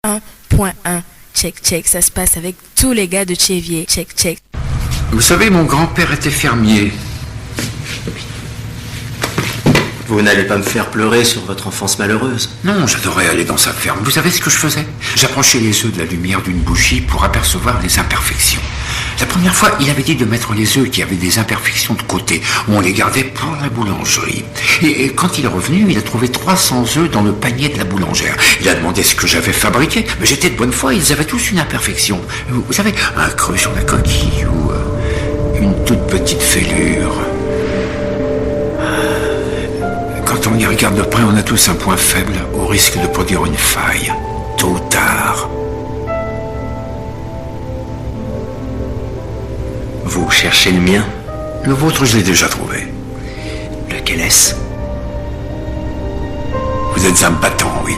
1.1. Check, check, ça se passe avec tous les gars de Chevier. Check, check. Vous savez, mon grand-père était fermier. Vous n'allez pas me faire pleurer sur votre enfance malheureuse. Non, j'adorais aller dans sa ferme. Vous savez ce que je faisais? J'approchais les œufs de la lumière d'une bougie pour apercevoir les imperfections. La première fois, il avait dit de mettre les œufs qui avaient des imperfections de côté. On les gardait pour la boulangerie. Et quand il est revenu, il a trouvé 300 œufs dans le panier de la boulangère. Il a demandé ce que j'avais fabriqué, mais j'étais de bonne foi, ils avaient tous une imperfection. Vous savez, un creux sur la coquille ou une toute petite fêlure. Quand on y regarde de près, on a tous un point faible, au risque de produire une faille, tôt ou tard. Vous cherchez le mien? Le vôtre, je l'ai déjà trouvé. Lequel est-ce? Vous êtes un battant, Willy.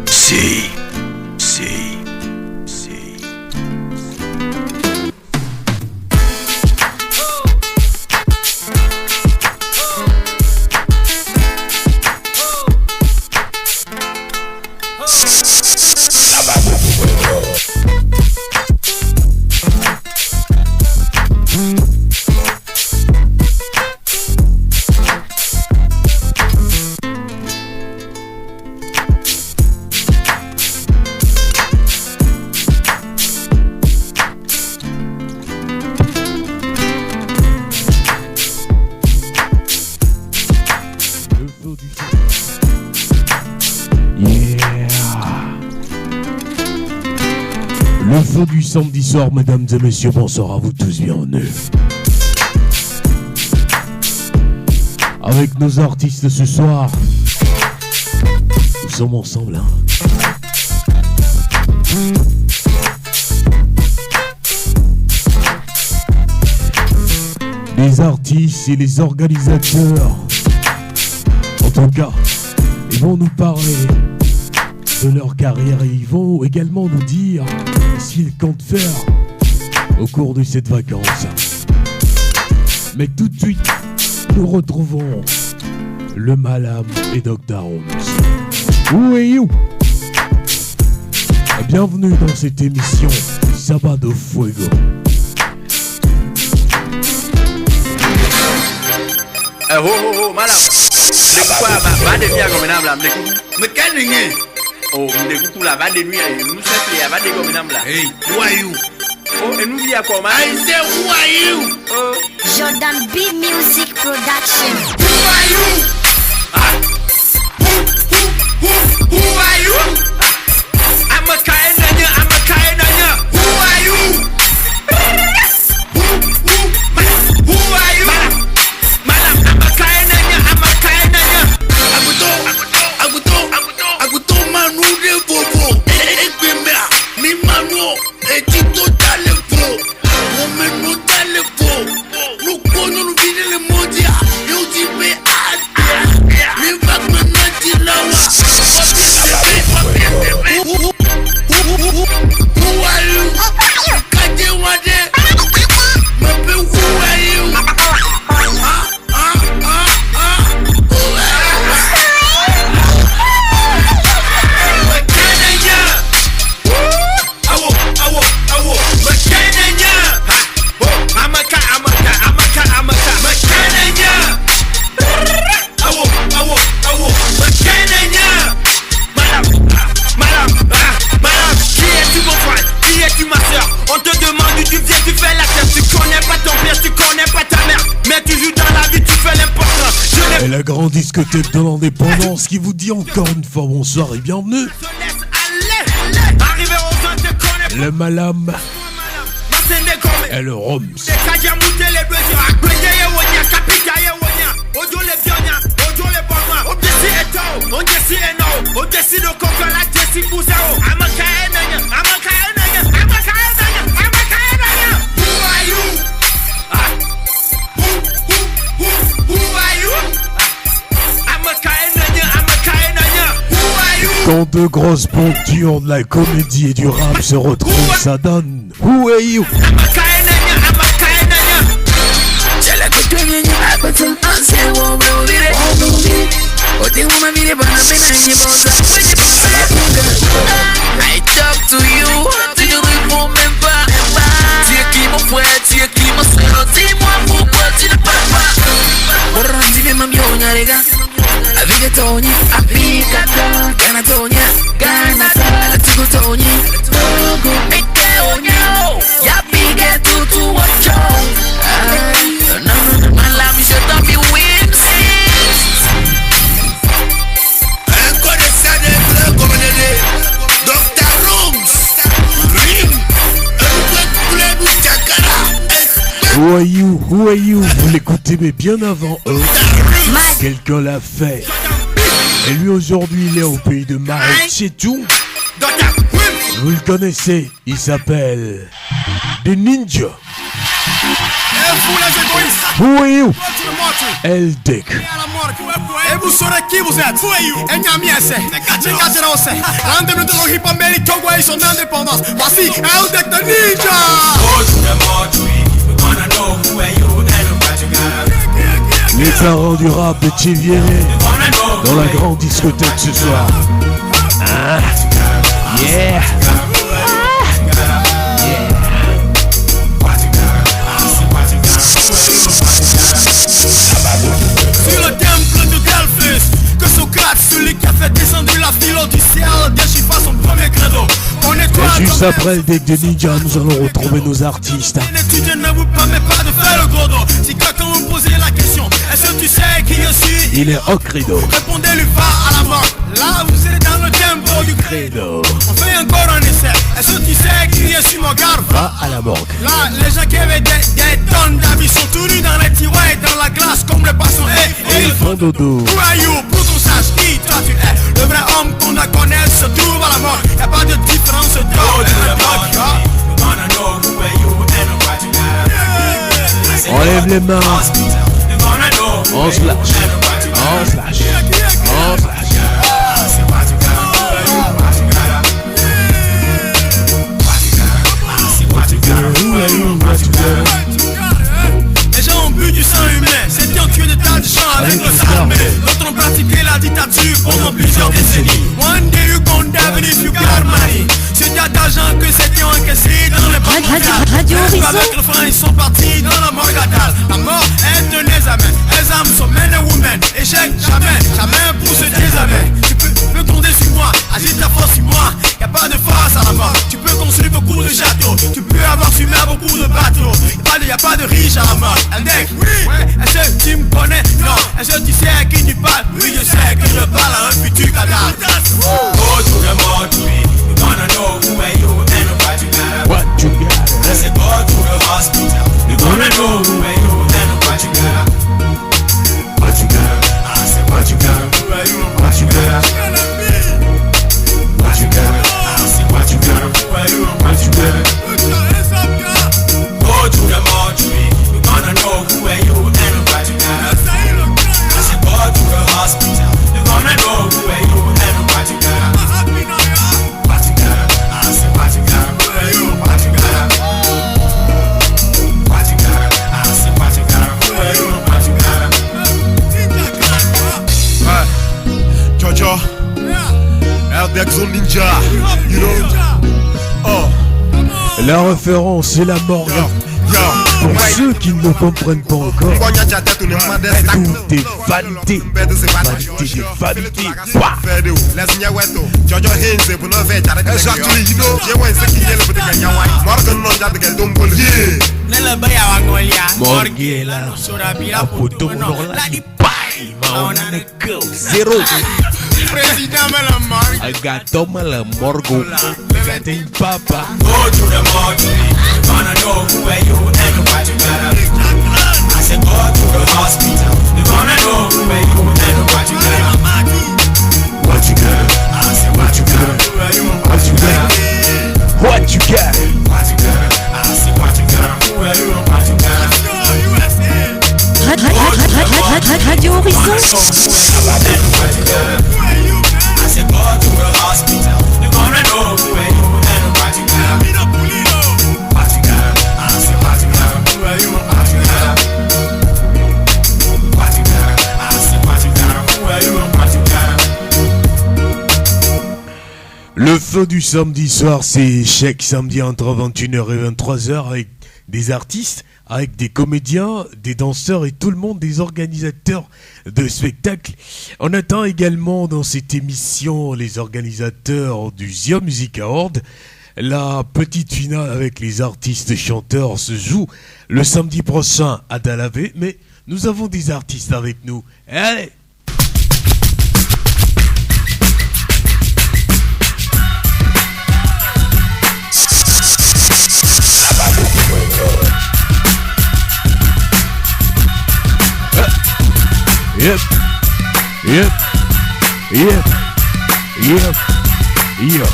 Si. Le feu du samedi soir, mesdames et messieurs, bonsoir à vous tous, bienvenue. Avec nos artistes ce soir, nous sommes ensemble, hein. Les artistes et les organisateurs, en tout cas, ils vont nous parler de leur carrière et ils vont également nous dire s'ils comptent faire au cours de cette vacance. Mais tout de suite, nous retrouvons le Malam et Dr. Holmes. Où est où? Bienvenue dans cette émission Sabado Fuego. Oh, Malam. Lekwa ba de via comme nam la, me kaninge. Oh, me la ba de nuit, nous c'est la ba de comme nam la. Hey, who are you? Oh, et nous via comment? I say who are you? Oh, Jordan B Music Production. Who are you? Who are you? I'm a kainanya. Who are you? Who are you? Malam, I'm a kainanya. Aguto manu de bobo. Ekbemea, mi manu, etito talebo. Momeno talebo. No kono no vide le modia. Eu dibe mi bak manati lawa. Who are you? Kaje wade. Mabe who are you? On te demande où tu viens, tu fais la tête. Tu connais pas ton père, tu connais pas ta mère. Mais tu joues dans la vie, tu fais l'important. Et la grande discothèque de l'indépendance qui vous dit encore une fois bonsoir et bienvenue. Le Malam et le Roms. Quand deux grosses pointures de la comédie et du rap se retrouvent, ça donne Who Are You? I talk to you, tu ne réponds même pas. Tu es qui mon frère, tu es qui mon soeur. Dis-moi pourquoi tu ne parles pas. Borrandi ve mamionya lega, avige toni, apika ta, gana tonya, gana ta, la tugo toni, tugo, eke onyo, ya bige tutu wacho. No, my love is your dummy whips. Who Are You? Who Are You? Vous l'écoutez mais bien avant eux. Quelqu'un l'a fait. Et lui aujourd'hui il est au pays de Maroc, c'est tout. Vous le connaissez, il s'appelle The Ninja. Who Are You? L-Dick. Et vous saurez qui vous êtes. Et Nyamiese, rendez-vous dans le hip-hop, mais les Togolais sont indépendants. Voici L-Dick the Ninja. Les parents du rap de Thivier dans la grande discothèque ce soir. Ah, yeah. Sur le temple de Delphus, que Socrate, celui qui a fait descendre la philo du ciel, déchiffra son premier credo. Et juste après le deck de Ninja, nous allons retrouver nos artistes. Un étudiant ne vous permet pas de faire le gros dos. Si quelqu'un vous posait la question, est-ce que tu sais qui je suis? Il est au credo. Répondez-lui pas à la mort. Là vous êtes dans le tempo du credo. On fait encore un essai. Est-ce que tu sais qui je suis mon gars? Va à la morgue. Là les gens qui avaient des tonnes d'avis sont tous nus dans les tiroirs dans la glace comme les poissons. Et ils font dodo. Who are you? Pour qu'on sache qui toi tu es. Le vrai homme qu'on a connaît se trouve à la mort. Y'a pas de différence d'homme. On lève les mains. On se lâche. On se lâche. On se lâche. Les gens ont bu du sang humain, c'était en tué des tas de gens avec le armées. D'autres ont pratiqué la dictature pendant plusieurs décennies. One day you gon' die if you got money. C'est d'argent que c'était encaissé dans les banques. Avec le frein ils sont partis dans la mort fatale. La mort est un examen. Les âmes sont men and women. Échec jamais, jamais pour se désarmer. Tu peux compter sur moi, agite ta force sur moi. Y'a pas de face à la mort. Tu peux construire beaucoup de châteaux. Tu peux avoir fumé à beaucoup de bateaux. Y'a pas de riche à la mort. L-Dick, oui. Est-ce que tu me connais? Non. Est-ce que tu sais à qui tu parles? Oui, je sais que je parle à un futur cadavre. Go to the mortuary. We wanna know who are you and what you got. What you got? I said go to the hospital. We wanna know who are you and what you got. What you got? I said what you got. Who are you and what you got? What you got? I said what you got. Who are you and what you got? Go to the mortuary. We wanna know who are you and what you got. I said go to the hospital. We wanna know who are you and what you got. What you got? I said what you got. Who are you and what you got? What you got? I said what you got. Who are you and what you got? Jojo, L-Dick the Ninja, you know. Oh. La référence c'est la morgue. Pour ceux qui ne comprennent pas encore, tout est vanité. Vanité des vanités. Morguela, Apoto Morlani, Maona Go, Zero. Agatoma la morgo, Gatin Papa. Go to the mortuary. Wanna know who are you and what you got. I said go to the hospital. We wanna know who are you and what you got. What you got? I said what you got. Who are you and what you got? What you got? What you got? I said what you got. Who are you and what you got? Radio Horizon. I said go to the hospital. fin du samedi soir, c'est chaque samedi entre 21h et 23h avec des artistes, avec des comédiens, des danseurs et tout le monde, des organisateurs de spectacles. On attend également dans cette émission les organisateurs du Zia Music Award. La petite finale avec les artistes chanteurs se joue le samedi prochain à Dalavé, mais nous avons des artistes avec nous. Allez! Yep, yep, yep, yep, yep.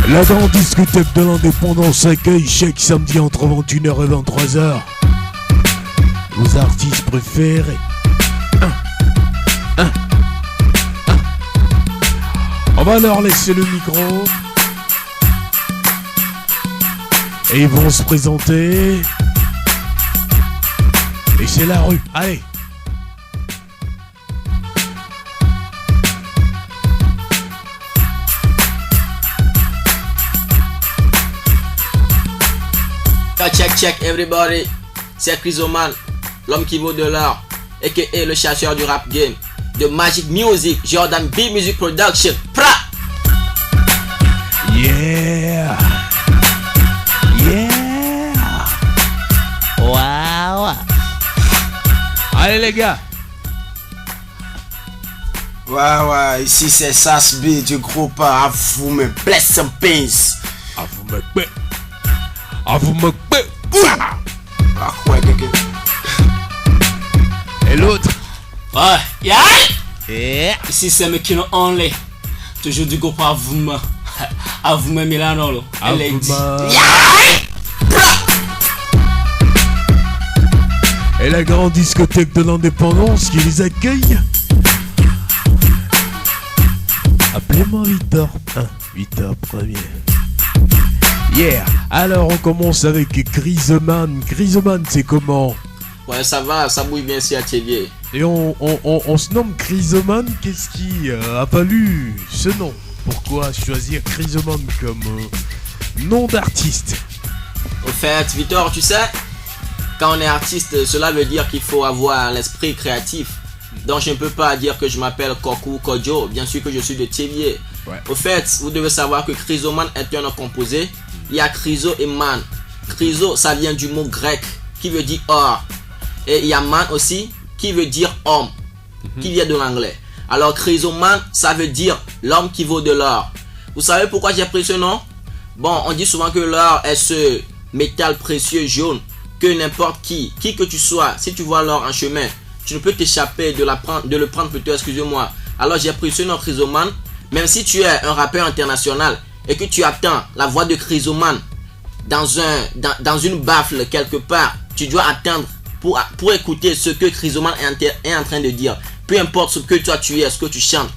La grande discothèque de l'indépendance accueille chaque samedi entre 21h et 23h vos artistes préférés. On va leur laisser le micro et ils vont se présenter. Et c'est la rue, allez. Check everybody, c'est Chrysoman, l'homme qui vaut de l'or, a.k.a. le chasseur du rap game, de Magic Music, Jordan B Music Production, pra! Yeah! Yeah! Wow! Allez les gars! Ouais, ici c'est Sas B du groupe à vous me bless some peace. À vous me paix! À vous me paix! Ah ouais, quelqu'un. Et l'autre? Ouais, yeah! Ici c'est Mekino Only, toujours du groupe à vous me Milano, à vous Et la grande discothèque de l'indépendance qui les accueille. Appelez-moi Victor. 8h premier. Yeah. Alors on commence avec Chrysoman. Chrysoman, c'est comment? Ouais, ça va, ça bouille bien si à Thévier. Et on se nomme Chrysoman. Qu'est-ce qui a valu ce nom? Pourquoi choisir Chrysoman comme nom d'artiste? Au fait, Victor, tu sais, quand on est artiste, cela veut dire qu'il faut avoir l'esprit créatif. Donc je ne peux pas dire que je m'appelle Koku Kojo, bien sûr que je suis de Thévier. Ouais. Au fait, vous devez savoir que Chrysoman est un nom composé. Il y a Chryso et Man. Chryso, ça vient du mot grec qui veut dire or. Et il y a Man aussi qui veut dire homme, qui vient de l'anglais. Alors Chrysoman, ça veut dire l'homme qui vaut de l'or. Vous savez pourquoi j'ai pris ce nom? Bon, on dit souvent que l'or est ce métal précieux jaune que n'importe qui que tu sois, si tu vois l'or en chemin, tu ne peux t'échapper de le prendre plutôt, excusez-moi. Alors j'ai pris ce nom Chrysoman. Même si tu es un rappeur international et que tu attends la voix de Chrysoman dans une baffle quelque part, tu dois attendre pour écouter ce que Chrysoman est en train de dire. Peu importe ce que toi tu es, ce que tu chantes.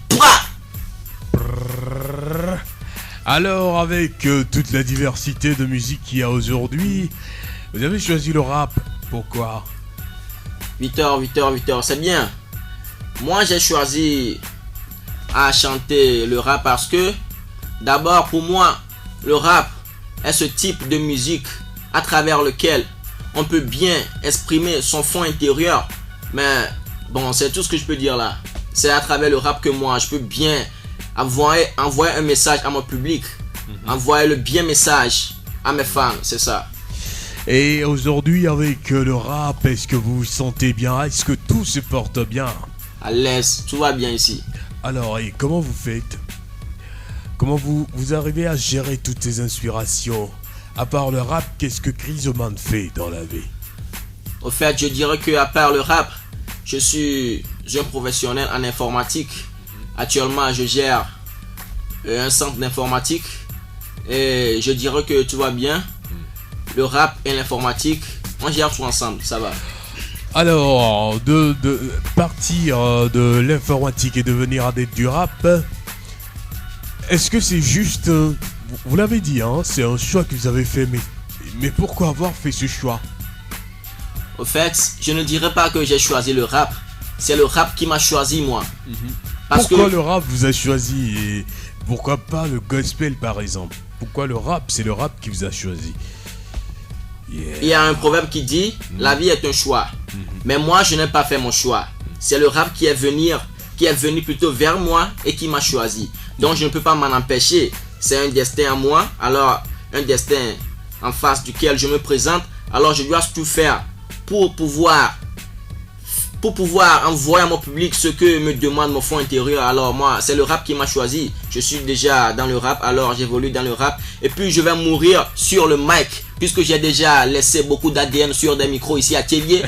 Alors avec toute la diversité de musique qu'il y a aujourd'hui, vous avez choisi le rap. Pourquoi? Victor, c'est bien. Moi j'ai choisi à chanter le rap parce que d'abord pour moi le rap est ce type de musique à travers lequel on peut bien exprimer son fond intérieur. Mais bon, c'est tout ce que je peux dire là. C'est à travers le rap que moi je peux bien envoyer un message à mon public, envoyer le bien message à mes fans, c'est ça. Et aujourd'hui avec le rap, est-ce que vous vous sentez bien? Est-ce que tout se porte bien? À l'aise, tout va bien ici. Alors, et comment vous faites? Comment vous arrivez à gérer toutes ces inspirations? À part le rap, qu'est-ce que Chrysoman fait dans la vie? Au fait, je dirais que à part le rap, je suis un professionnel en informatique. Actuellement, je gère un centre d'informatique et je dirais que tout va bien. Le rap et l'informatique, on gère tout ensemble, ça va. Alors, de partir de l'informatique et devenir adepte du rap, est-ce que c'est juste, vous l'avez dit, hein, c'est un choix que vous avez fait, mais pourquoi avoir fait ce choix? Au fait, je ne dirais pas que j'ai choisi le rap, c'est le rap qui m'a choisi moi. Pourquoi le rap vous a choisi et pourquoi pas le gospel par exemple? Pourquoi le rap? C'est le rap qui vous a choisi. Il y a un proverbe qui dit la vie est un choix. Mais moi je n'ai pas fait mon choix. C'est le rap qui est venu plutôt vers moi et qui m'a choisi. Donc je ne peux pas m'en empêcher. C'est un destin à moi. Alors un destin en face duquel je me présente. Alors je dois tout faire pour pouvoir envoyer à mon public ce que me demande mon fond intérieur. Alors moi, c'est le rap qui m'a choisi. Je suis déjà dans le rap, alors j'évolue dans le rap. Et puis je vais mourir sur le mic, puisque j'ai déjà laissé beaucoup d'ADN sur des micros ici à Théviers.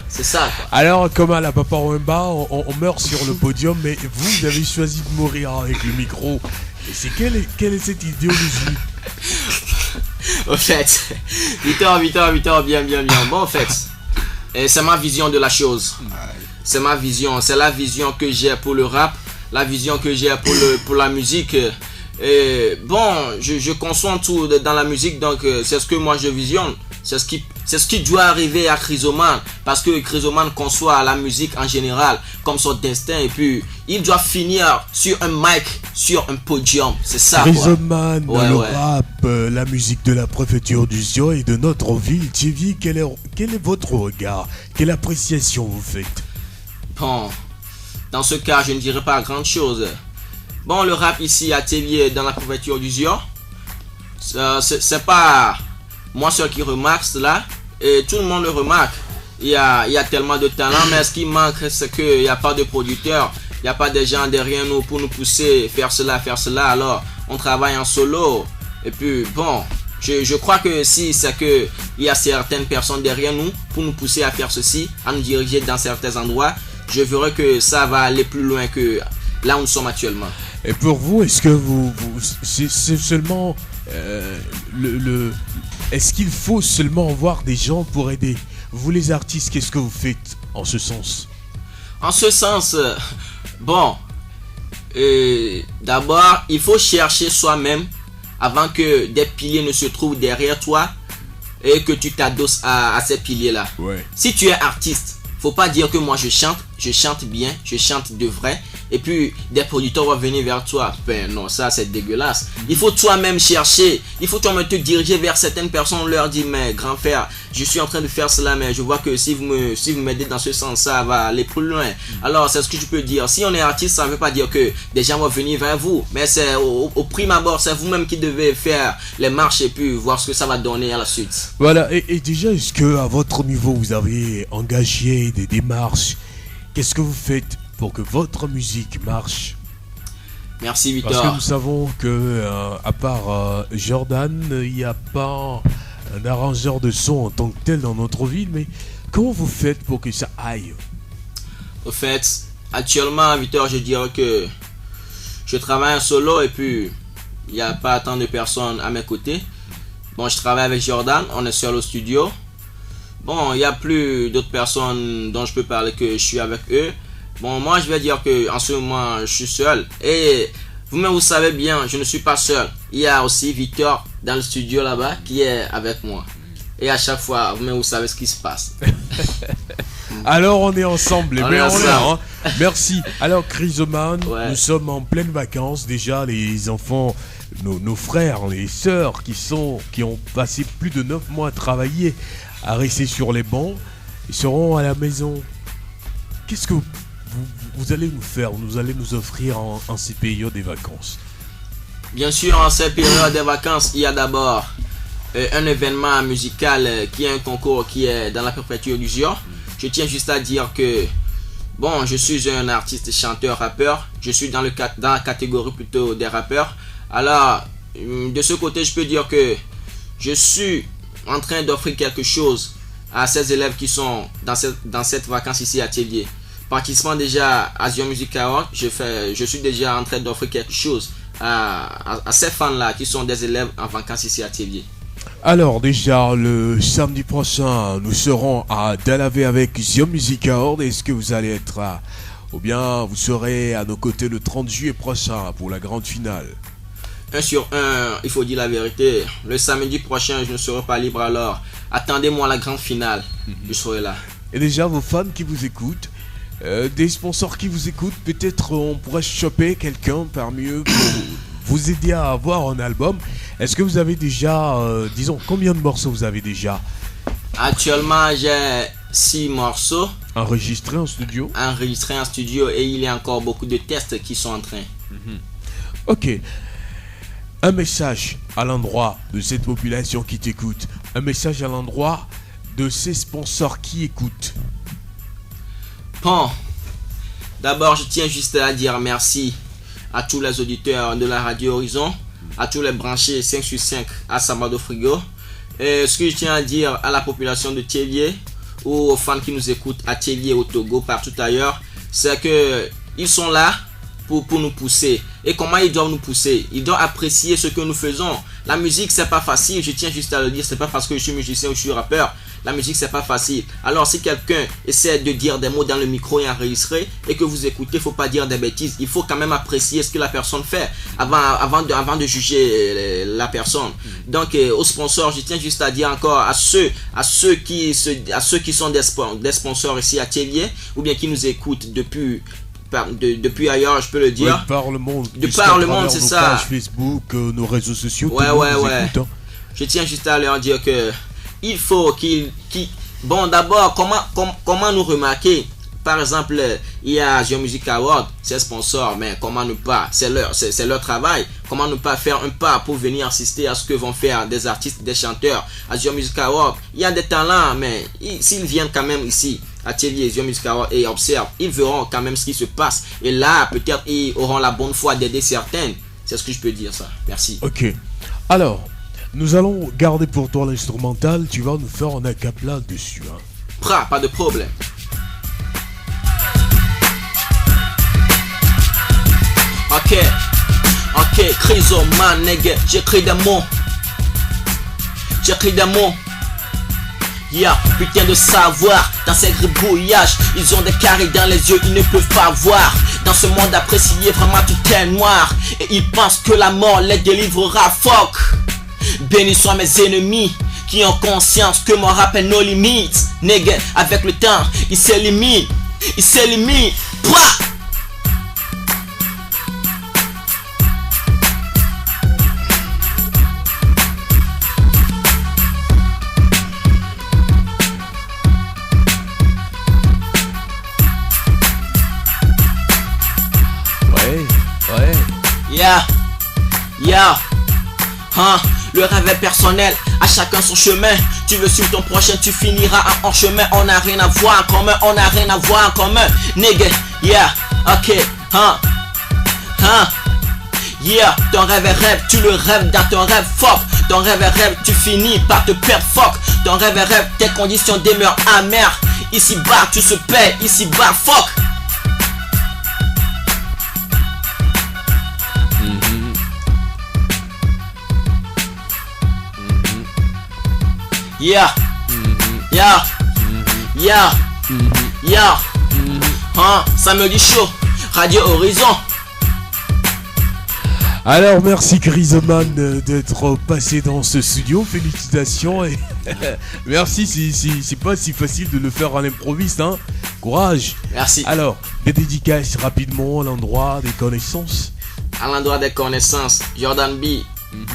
C'est ça quoi. Alors comme à la Papa Wemba, on meurt sur le podium, mais vous avez choisi de mourir avec le micro. Et c'est quelle est cette idéologie? Au fait, Victor, bien. Bon, en fait, c'est ma vision de la chose. C'est ma vision, c'est la vision que j'ai pour le rap, la vision que j'ai pour la musique. Et bon, je conçois tout dans la musique, donc c'est ce que moi je visionne. C'est ce qui doit arriver à Chrysoman, parce que Chrysoman conçoit la musique en général comme son destin, et puis il doit finir sur un mic, sur un podium. C'est ça. Chrysoman, le rap, la musique de la préfecture du Zion et de notre ville, Théviers, quel est votre regard? Quelle appréciation vous faites? Bon, dans ce cas, je ne dirais pas grand chose. Bon, le rap ici à Théviers, dans la préfecture du Zion, c'est pas moi seul qui remarque cela, et tout le monde le remarque. Il y a tellement de talent, mais ce qui manque, c'est qu'il n'y a pas de producteurs, il n'y a pas de gens derrière nous pour nous pousser, faire cela. Alors, on travaille en solo. Et puis, bon, je crois que si c'est que il y a certaines personnes derrière nous pour nous pousser à faire ceci, à nous diriger dans certains endroits, je verrai que ça va aller plus loin que là où nous sommes actuellement. Et pour vous, est-ce que c'est seulement est-ce qu'il faut seulement voir des gens pour aider? Vous les artistes, qu'est-ce que vous faites en ce sens? En ce sens, bon, d'abord, il faut chercher soi-même avant que des piliers ne se trouvent derrière toi et que tu t'adosses à ces piliers-là. Ouais. Si tu es artiste, faut pas dire que moi je chante bien, je chante de vrai, et puis des producteurs vont venir vers toi. Ben non, ça c'est dégueulasse. Il faut toi-même chercher, il faut toi-même te diriger vers certaines personnes, on leur dit mais grand frère, je suis en train de faire cela, mais je vois que si vous m'aidez dans ce sens, ça va aller plus loin. Alors c'est ce que je peux dire. Si on est artiste, ça ne veut pas dire que des gens vont venir vers vous, mais c'est au prime abord, c'est vous-même qui devez faire les marches et puis voir ce que ça va donner à la suite. Voilà, et déjà, est-ce que à votre niveau vous avez engagé des démarches? Qu'est-ce que vous faites pour que votre musique marche? Merci Victor. Parce que nous savons que à part Jordan, il n'y a pas un arrangeur de son en tant que tel dans notre ville, mais comment vous faites pour que ça aille? Au fait, actuellement Victor, je dirais que je travaille en solo et puis il n'y a pas tant de personnes à mes côtés. Bon, je travaille avec Jordan, on est seul au studio. Bon, il n'y a plus d'autres personnes dont je peux parler que je suis avec eux. Bon, moi je vais dire que en ce moment je suis seul. Et vous-même vous savez bien, je ne suis pas seul. Il y a aussi Victor dans le studio là-bas qui est avec moi. Et à chaque fois, vous-même vous savez ce qui se passe. Alors on est ensemble, on est ensemble. Merci. Alors Chrysoman, ouais. Nous sommes en pleine vacances. Déjà les enfants, nos frères, les sœurs qui ont passé plus de 9 mois à travailler, à rester sur les bancs, ils seront à la maison. Qu'est-ce que vous allez nous faire? Vous allez nous offrir en ces périodes des vacances? Bien sûr, en ces périodes des vacances, il y a d'abord un événement musical qui est un concours qui est dans la préfecture du Zion. Je tiens juste à dire que bon, je suis un artiste, chanteur, rappeur. Je suis dans la catégorie plutôt des rappeurs. Alors, de ce côté, je peux dire que je suis en train d'offrir quelque chose à ces élèves qui sont dans cette vacance ici à Théviers. Participant déjà à Zion Music Award, je suis déjà en train d'offrir quelque chose à ces fans-là qui sont des élèves en vacances ici à Théviers. Alors déjà, le samedi prochain, nous serons à Delavé avec Zion Music Award. Est-ce que vous allez être là? Ou bien vous serez à nos côtés le 30 juillet prochain pour la grande finale? 1 sur 1, il faut dire la vérité. Le samedi prochain, je ne serai pas libre, alors attendez-moi à la grande finale. Je serai là. Et déjà, vos fans qui vous écoutent, des sponsors qui vous écoutent. Peut-être on pourrait choper quelqu'un parmi eux pour vous aider à avoir un album. Est-ce que vous avez déjà, disons, combien de morceaux vous avez déjà? Actuellement, j'ai 6 morceaux. Enregistrés en studio? Enregistrés en studio et il y a encore beaucoup de tests qui sont en train. Ok. Un message à l'endroit de cette population qui t'écoute. Un message à l'endroit de ces sponsors qui écoutent. Bon, d'abord je tiens juste à dire merci à tous les auditeurs de la radio Horizon, à tous les branchés 5 sur 5 à Samado Frigo. Et ce que je tiens à dire à la population de Thiévié ou aux fans qui nous écoutent à Thiévié, au Togo, partout ailleurs, c'est que ils sont là pour nous pousser. Et comment ils doivent nous pousser? Ils doivent apprécier ce que nous faisons. La musique, c'est pas facile, je tiens juste à le dire, c'est pas parce que je suis musicien ou je suis rappeur. La musique, c'est pas facile. Alors, si quelqu'un essaie de dire des mots dans le micro et enregistrer et que vous écoutez, faut pas dire des bêtises. Il faut quand même apprécier ce que la personne fait avant de juger la personne. Donc, aux sponsors, je tiens juste à dire encore à ceux qui sont des sponsors ici à Thiévié ou bien qui nous écoutent depuis ailleurs, je peux le dire. De par le monde. De par le monde, c'est ça. Nos pages Facebook, nos réseaux sociaux. Ouais. Écoute, hein. Je tiens juste à leur dire que il faut qu'ils... Bon, d'abord, comment nous remarquer? Par exemple, il y a Zion Music Award, c'est sponsor, mais comment ne pas? C'est leur travail. Comment ne pas faire un pas pour venir assister à ce que vont faire des artistes, des chanteurs à Zion Music Award? Il y a des talents, mais s'ils viennent quand même ici à Thiévié, Zion Music Award et observent, ils verront quand même ce qui se passe. Et là, peut-être ils auront la bonne foi d'aider certaines. C'est ce que je peux dire, ça. Merci. Ok. Alors, nous allons garder pour toi l'instrumental. Tu vas nous faire un acapella dessus. Hein. Pas de problème. Ok, Chrysoman, nigga, j'écris des mots. Yeah, putain de savoir, dans ces gribouillages, ils ont des carrés dans les yeux, ils ne peuvent pas voir. Dans ce monde apprécié, vraiment tout est noir. Et ils pensent que la mort les délivrera, fuck. Bénis soient mes ennemis qui ont conscience que mon rap est nos limites. Nigga, avec le temps, il s'élimine. Pouah! Yeah. Le rêve est personnel, à chacun son chemin. Tu veux suivre ton prochain, tu finiras en chemin. On n'a rien à voir en commun, nigga, yeah, ok, yeah, ton rêve est rêve, tu le rêves dans ton rêve, fuck. Ton rêve est rêve, tu finis par te perdre, fuck. Ton rêve est rêve, tes conditions demeurent amères. Ici-bas, tu se paies, ici-bas, fuck. Yeah. Samedi chaud, Radio Horizon. Alors merci Chrysoman d'être passé dans ce studio, félicitations et merci, c'est pas si facile de le faire à l'improviste, hein. Courage. Merci. Alors, des dédicaces rapidement à l'endroit des connaissances. À l'endroit des connaissances, Jordan B,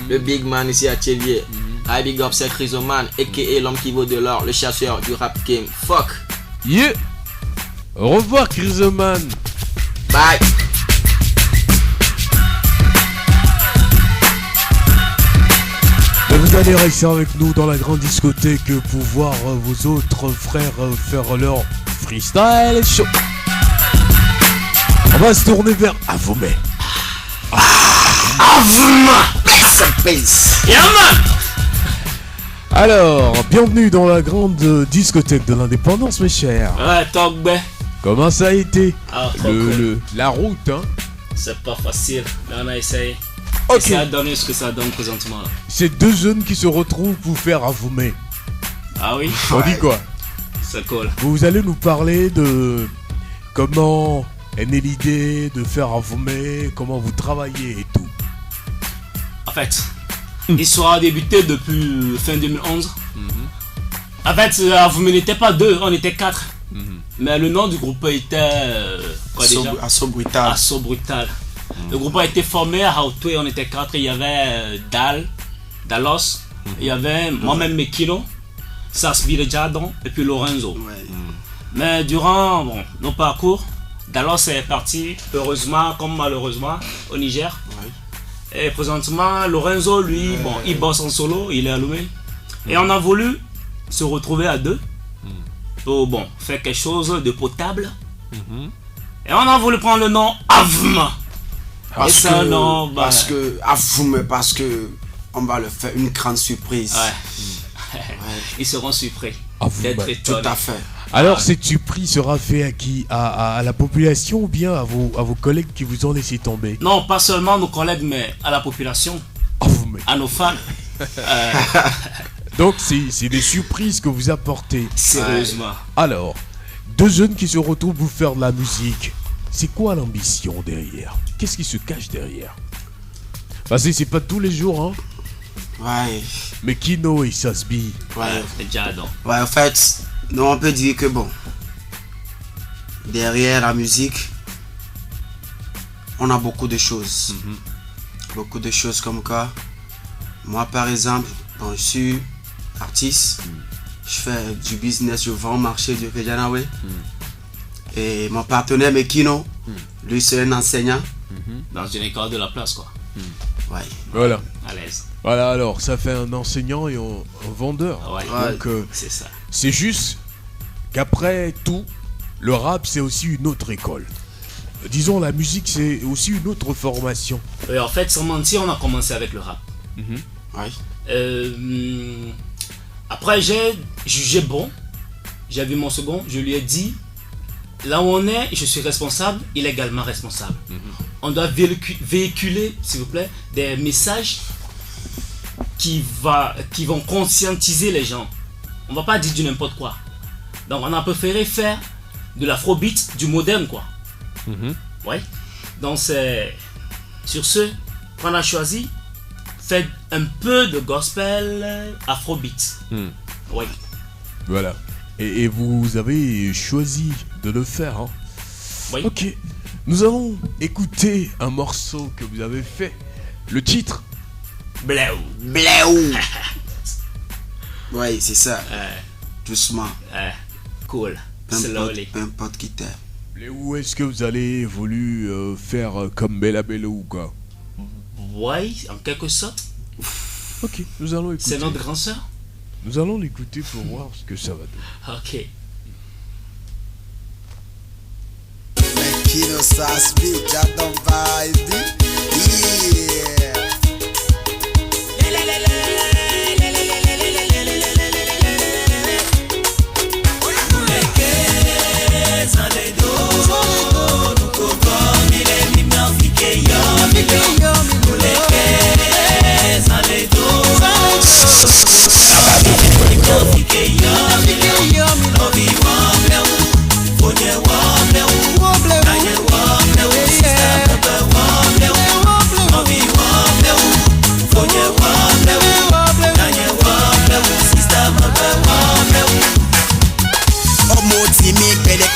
le big man ici à Thiévié. I big up c'est Chrysoman, a.k.a. l'homme qui vaut de l'or, le chasseur du rap game. Fuck. Yeah. Au revoir Chrysoman. Bye. Et vous allez rester avec nous dans la grande discothèque pour voir vos autres frères faire leur freestyle show. On va se tourner vers Avomé. Alors, bienvenue dans la grande discothèque de l'indépendance, mes chers. Ouais, Togbe. Comment ça a été cool. la route, hein? C'est pas facile, mais on a essayé. Ok. Et ça a donné ce que ça donne présentement. Là. C'est deux jeunes qui se retrouvent pour faire Avomé. Ah oui? On dit quoi? C'est cool. Vous allez nous parler de comment est née l'idée de faire Avomé, comment vous travaillez et tout. En fait, l'histoire a débuté depuis fin 2011. En fait, vous n'étiez pas deux, on était quatre. Mais le nom du groupe était quoi déjà? Assaut Brutal. Assaut Brutal. Le groupe a été formé à Hautoué, on était 4. Il y avait Dalos, il y avait moi-même Mekino, Sasbi le Jadon et puis Lorenzo. Mais durant nos parcours, Dalos est parti, heureusement comme malheureusement, au Niger. Et présentement, Lorenzo, lui, il bosse en solo, il est allumé. Et on a voulu se retrouver à deux pour faire quelque chose de potable. Et on a voulu prendre le nom Avma. Parce que on va le faire une grande surprise. Ils seront surpris d'être étonnés. Tout à fait. Alors cette surprise sera faite à qui? À la population ou bien à vos collègues qui vous ont laissé tomber? Non, pas seulement nos collègues, mais à la population, à nos fans. Donc c'est des surprises que vous apportez. Sérieusement. Alors, deux jeunes qui se retrouvent pour faire de la musique, c'est quoi l'ambition derrière? Qu'est-ce qui se cache derrière? Parce que c'est pas tous les jours, hein? Ouais. Mais Kino et Sasbi. Ouais, en fait, nous on peut dire que derrière la musique, on a beaucoup de choses. Beaucoup de choses comme quoi. Moi par exemple, je suis artiste, je fais du business, je vends au marché du Kejanawe. Et mon partenaire Mekino, lui c'est un enseignant. Dans une école de la place quoi. Ouais. Voilà. À l'aise. Voilà, alors ça fait un enseignant et un vendeur. Donc c'est ça. C'est juste qu'après tout, le rap c'est aussi une autre école. Disons la musique c'est aussi une autre formation. En fait, sans mentir, on a commencé avec le rap. Après j'ai jugé bon, j'ai vu mon second, je lui ai dit là où on est, je suis responsable, il est également responsable. On doit véhiculer, s'il vous plaît, des messages qui vont conscientiser les gens. On va pas dire du n'importe quoi. Donc on a préféré faire de l'afrobeat, du moderne quoi. Ouais. Donc c'est sur ce qu'on a choisi faire un peu de gospel afrobeat. Ouais. Voilà. Et vous avez choisi de le faire, hein? Oui. Ok. Nous allons écouter un morceau que vous avez fait. Le titre Bléou. Bléou. Ouais, c'est ça. Doucement. Cool. Slowly. Peu importe qui t'aime. Bléou, est-ce que vous allez voulu faire comme Bella Bello ou quoi? Oui, en quelque sorte. Ok, nous allons écouter. C'est notre grand sœur. Nous allons l'écouter pour voir ce que ça va donner. Ok. Kino Sasbi, Jadon Vibe. Yeah.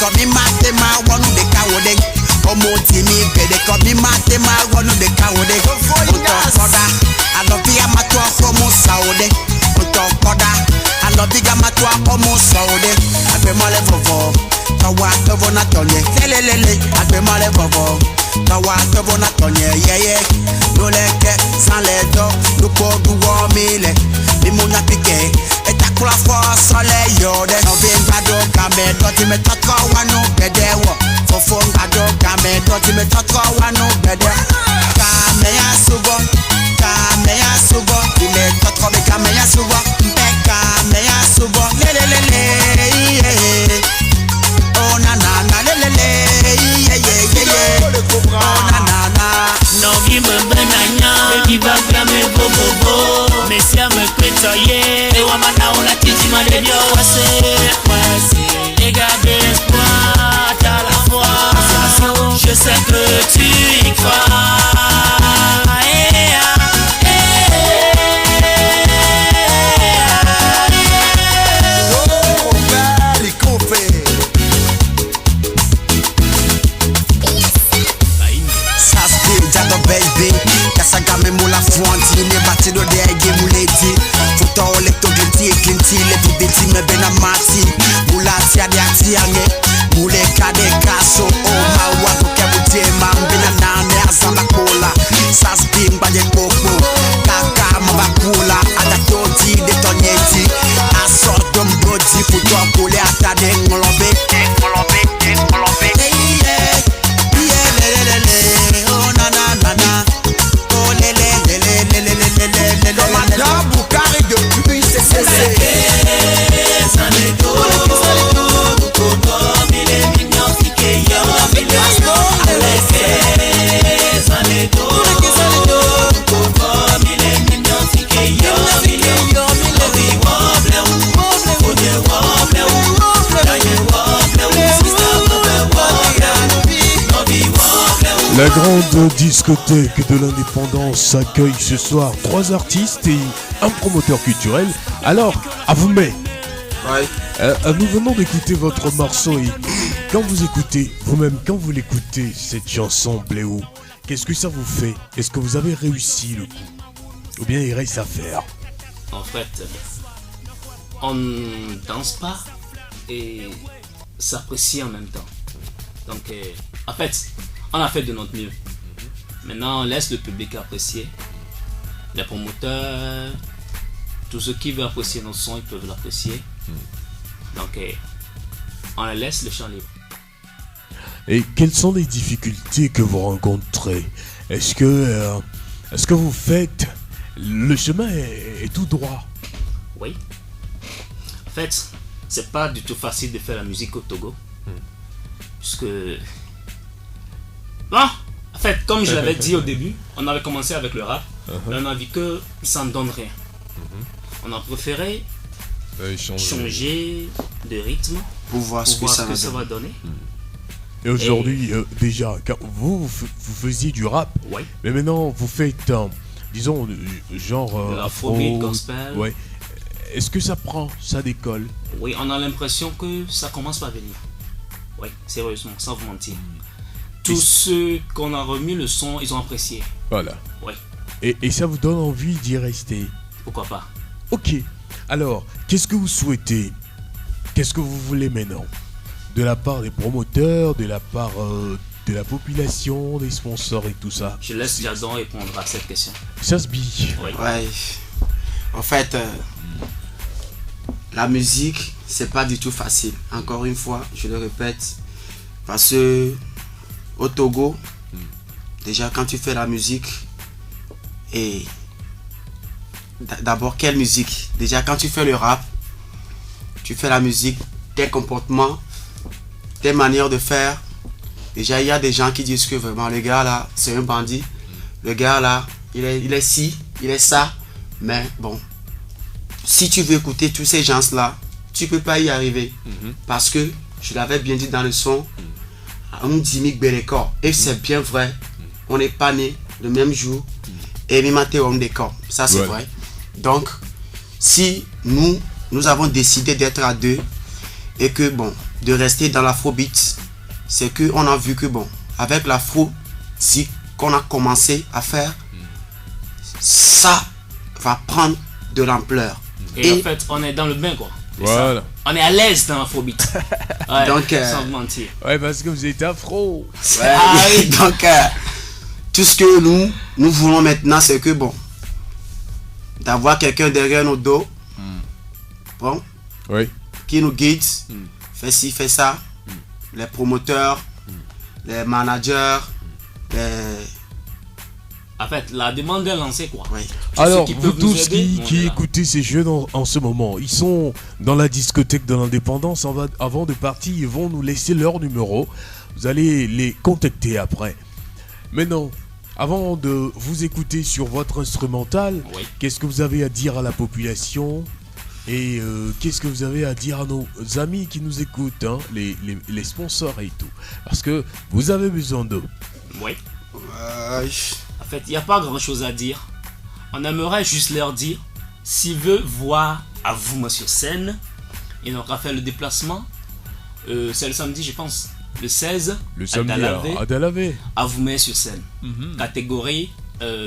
Come mate ma wonu de kawode. Omo timi pede come mate ma wonu de kawode. Otokoda alobia matwa komo saode. Otokoda alobia matwa komo saode. Agbe mole vovo tawa tovo na tonye. Lelelele agbe mole vovo tawa tovo na tonye. Yeye no leke sans les dos no pogu wo mile. Mimuna pike etakula fo sole yode. No vin bado kame doti me toko wanu bedewo. Fofo ngado kame doti me toko wanu bede. Kame ya subo ime toko me kame ya subo. Mpe kame ya subo lelelele. Oh na na na lelele. Oh na na na. No give me banana, baby back me bobo. Messia me pétoyer, et wamana on la titi ma de Dieu wase. Les gars d'espoir, t'as la foi. Je sais que tu y crois. na mati mulati ade atiange mule kade kaso o mawa kukebutie mambina nane azamba kola sas bimba de popo kaka mabakula adatoti de tonyeti asodom bodi futo kule atade ngolobe oh na na na na oh le commandant Boukari depuis CCC La grande discothèque de l'indépendance accueille ce soir 3 artistes et un promoteur culturel. Alors, à vous mais nous venons d'écouter votre morceau et quand vous écoutez, vous-même quand vous l'écoutez, cette chanson Bléou, qu'est-ce que ça vous fait? Est-ce que vous avez réussi le coup? Ou bien il reste à faire? En fait, on ne danse pas et s'apprécie en même temps. Donc, en fait, on a fait de notre mieux. Maintenant, on laisse le public apprécier. Les promoteurs, tous ceux qui veulent apprécier nos sons, ils peuvent l'apprécier. Donc, on les laisse le champ libre. Et quelles sont les difficultés que vous rencontrez? Est-ce que vous faites... Le chemin est tout droit? Oui. En fait, c'est pas du tout facile de faire la musique au Togo. Puisque... Bon, en fait, comme je l'avais dit au début, on avait commencé avec le rap, mais on a vu que ça ne donne rien. On a préféré changer de rythme pour voir ce que ça va donner. Et aujourd'hui, déjà, quand vous faisiez du rap, mais maintenant vous faites, disons, genre afrobeat, gospel. Ouais. Est-ce que ça prend, ça décolle? Oui, on a l'impression que ça commence à venir. Oui, sérieusement, sans vous mentir. Tous ceux qu'on a remis le son, ils ont apprécié. Voilà. Oui. Et ça vous donne envie d'y rester? Pourquoi pas? Ok. Alors, qu'est-ce que vous souhaitez? Qu'est-ce que vous voulez maintenant? De la part des promoteurs, de la part de la population, des sponsors et tout ça? Je laisse Jadon répondre à cette question. Ça se bille. Oui. Ouais. En fait, la musique, c'est pas du tout facile. Encore une fois, je le répète. Parce que au Togo, déjà quand tu fais la musique, et d'abord quelle musique? Déjà quand tu fais le rap, tu fais la musique, tes comportements, tes manières de faire. Déjà il y a des gens qui disent que vraiment le gars là c'est un bandit, le gars là il est ci, il est ça. Mais bon, si tu veux écouter tous ces gens là, tu peux pas y arriver. Parce que je l'avais bien dit dans le son, on dit Berekor, et c'est bien vrai, on n'est pas né le même jour, et Mimate homme des corps, ça c'est vrai. Donc, si nous avons décidé d'être à deux, et que bon, de rester dans l'afrobeat, c'est que on a vu que bon, avec l'afro, si qu'on a commencé à faire, ça va prendre de l'ampleur. Et en fait, on est dans le bain quoi. Voilà. On est à l'aise dans l'afrobeat. Ouais, donc, sans mentir. Ouais, parce que vous êtes afro. Ouais, donc, tout ce que nous voulons maintenant, c'est que bon, d'avoir quelqu'un derrière nos dos, bon, qui nous guide, fait ci, fait ça, les promoteurs, les managers, En fait, la demande est lancée quoi. Alors, vous tous qui écoutez ces jeunes en ce moment, ils sont dans la discothèque de l'indépendance. Avant de partir, ils vont nous laisser leur numéro. Vous allez les contacter après. Maintenant, avant de vous écouter sur votre instrumental, qu'est-ce que vous avez à dire à la population? Et qu'est-ce que vous avez à dire à nos amis qui nous écoutent, hein, les sponsors et tout? Parce que vous avez besoin d'eux. Oui. En fait, il n'y a pas grand chose à dire. On aimerait juste leur dire, s'ils veulent voir Avouma sur scène, ils n'ont qu'à faire le déplacement. C'est le samedi, je pense. Le 16, le samedi à Dalavé. Avouma sur scène. Catégorie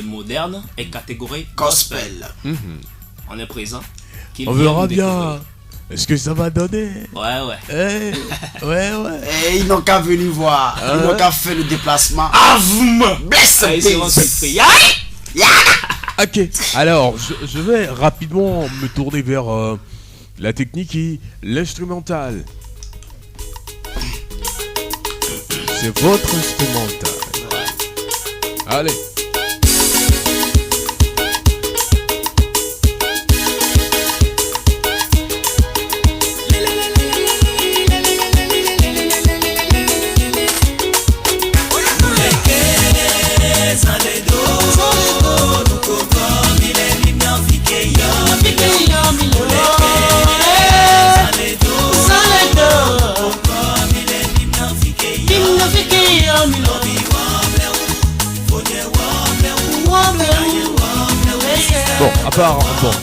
moderne et catégorie gospel. On est présent. On verra bien Est-ce que ça va donner? Ouais. Ouais. Et ils n'ont qu'à venir voir. Ils n'ont qu'à faire le déplacement. Ah, vous me blesse. Ok, alors je vais rapidement me tourner vers la technique et l'instrumental. C'est votre instrumental. Allez.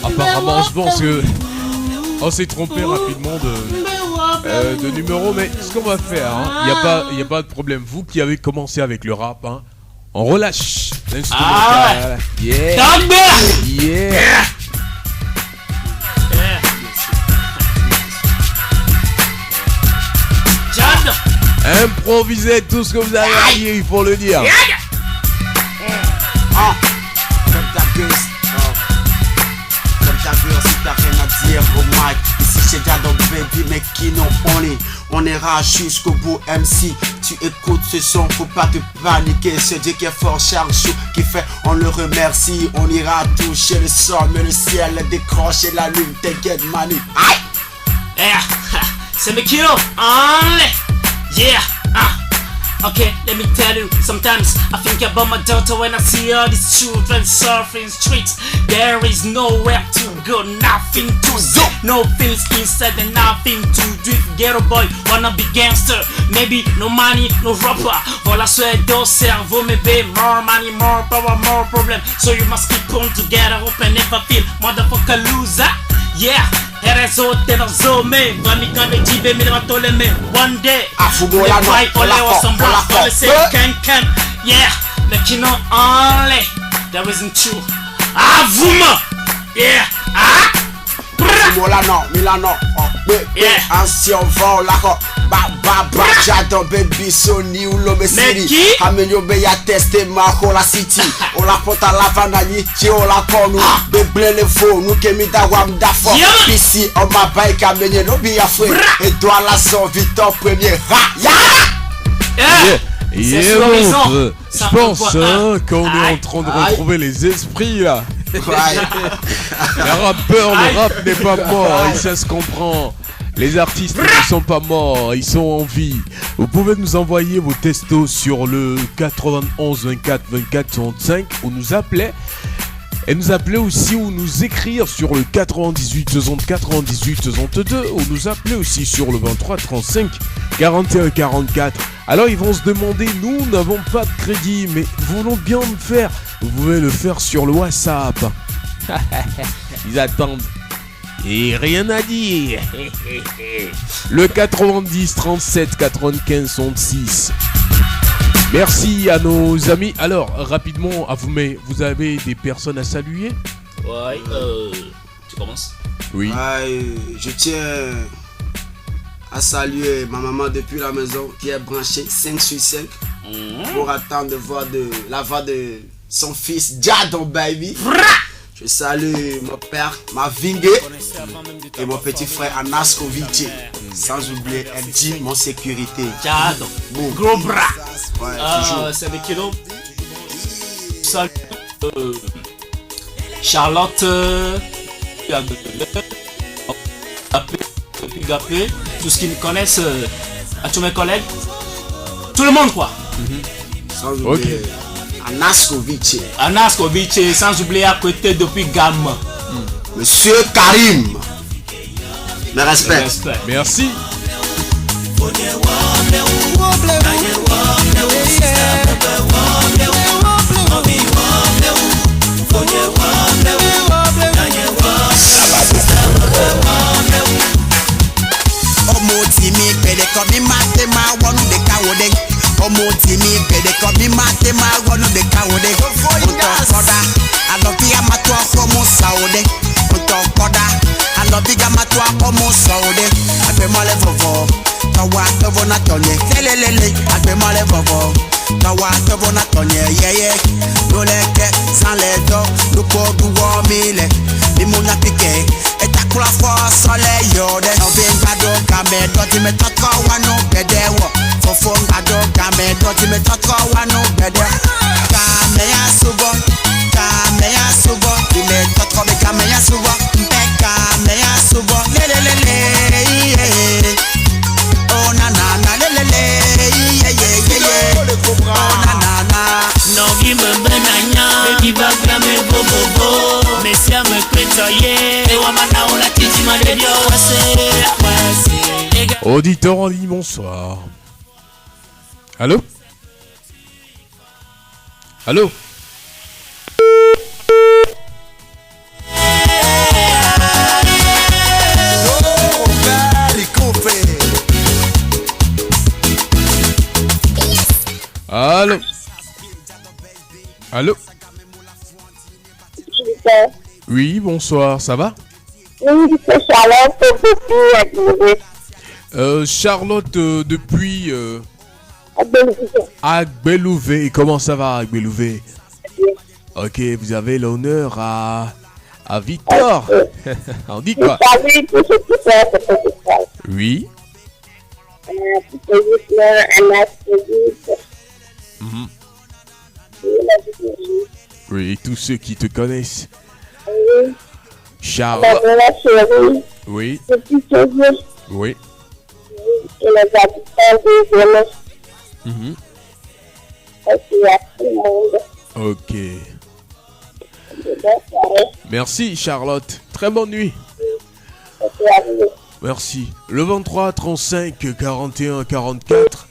Apparemment, je pense que on s'est trompé rapidement de numéro, mais ce qu'on va faire, il y a pas de problème. Vous qui avez commencé avec le rap, on relâche l'instrumental. Yeah. Improvisez tout ce que vous avez à dire, il faut le dire. Comme t'as vu, si t'as rien à dire au mic, ici c'est Jadon Baby, mais qui non on ira jusqu'au bout. MC, tu écoutes ce son, faut pas te paniquer. Ce Dieu qui est fort, Charles qui fait, on le remercie. On ira toucher le sol, mais le ciel décroche et la lune, t'inquiète mani. Aïe! C'est me kilo, yeah! Okay, let me tell you, sometimes I think about my daughter when I see all these children surfing streets. There is nowhere to go, nothing to do, no feels inside and nothing to do. Ghetto boy, wanna be gangster, maybe no money, no rapper. Voilà ce est au cerveau, maybe more money, more power, more problem. So you must keep on together, open never feel motherfucker loser. Yeah, RSO tenazome, Vamikane Jibe Miratoleme. One day, Afubo la fight all was some black, all the same can. Yeah, the kino only. That isn't true. Avuma! Yeah, Afubo la no, Milano, ancien vol la ko. Ba, Jadon Baby, Sony ou l'homme Siri. Amenyo be ya teste Marco la city. On la porte à la vanani, j'ai on la connu. Beble le faux, nous kemi da wam da fort. Ici, on m'a baïk amenye no bi ya foué. Et doit la son Victor premier. Je pense qu'on est en train de retrouver les esprits là. Le rap n'est pas mort, ça se comprend. Les artistes ne sont pas morts, ils sont en vie. Vous pouvez nous envoyer vos textos sur le 91 24 24 65 ou nous appeler. Et nous appeler aussi ou nous écrire sur le 98 60 98 62 ou nous appeler aussi sur le 23 35 41 44. Alors ils vont se demander, nous n'avons pas de crédit, mais voulons bien le faire. Vous pouvez le faire sur le WhatsApp. Ils attendent. Et rien à dire. Le 90 37 95 66. Merci à nos amis. Alors, rapidement, Avoume, vous avez des personnes à saluer? Ouais, tu commences? Oui. Je tiens à saluer ma maman depuis la maison qui est branchée 5 sur 5 pour attendre de voir la voix de son fils Jadon Baby. Je salue mon père, ma Vingue, et mon petit frère Anasco Vici. Sans oublier Eddy, mon sécurité. Jadon, gros bras. Ouais, c'est des kilos. Salut. Charlotte, Gapé, tout ce qui me connaissent, à tous mes collègues. Tout le monde quoi. Sans oublier. Anasco Vici, sans oublier à côté depuis Gamma. Monsieur Karim. Mes respects. Merci. Omotimi pede komi mate ma wonu de kawode. Omotimi pede komi mate ma wonu de kawode. Utokoda alobi amatwa komo saode. Utokoda alobi amatwa komo tovo na tonye lelelele agbe male bobo kawa tovo na tonye yeye loleke sans les dos lupo duwo mile limuna pique etakula fo sole yode ovin gado game doti me toko wanu bedewo fofo gado game doti me toko wanu bede game ya subo ile toko be game ya subo game ya subo lelelele oh na na na lelele oh na na na no give me banana baby back me bobo mesia me kwetoye e wa mana ola titi ma de dio wase Auditeur en ligne, bonsoir. Allô? Allô? Allô? Allô? Oui, bonsoir, ça va? Oui, c'est Charlotte depuis Charlotte depuis Agbelouvé. Comment ça va, Agbelouvé? Ok, vous avez l'honneur à Victor. On dit quoi? Oui. Mhm. Oui, tous ceux qui te connaissent. Charlotte. Oui. Oui. Et les habitants de Zélo. Mhm. Et puis à tout le monde. Ok. Merci Charlotte. Très bonne nuit. Merci. Le 23 35 41 44,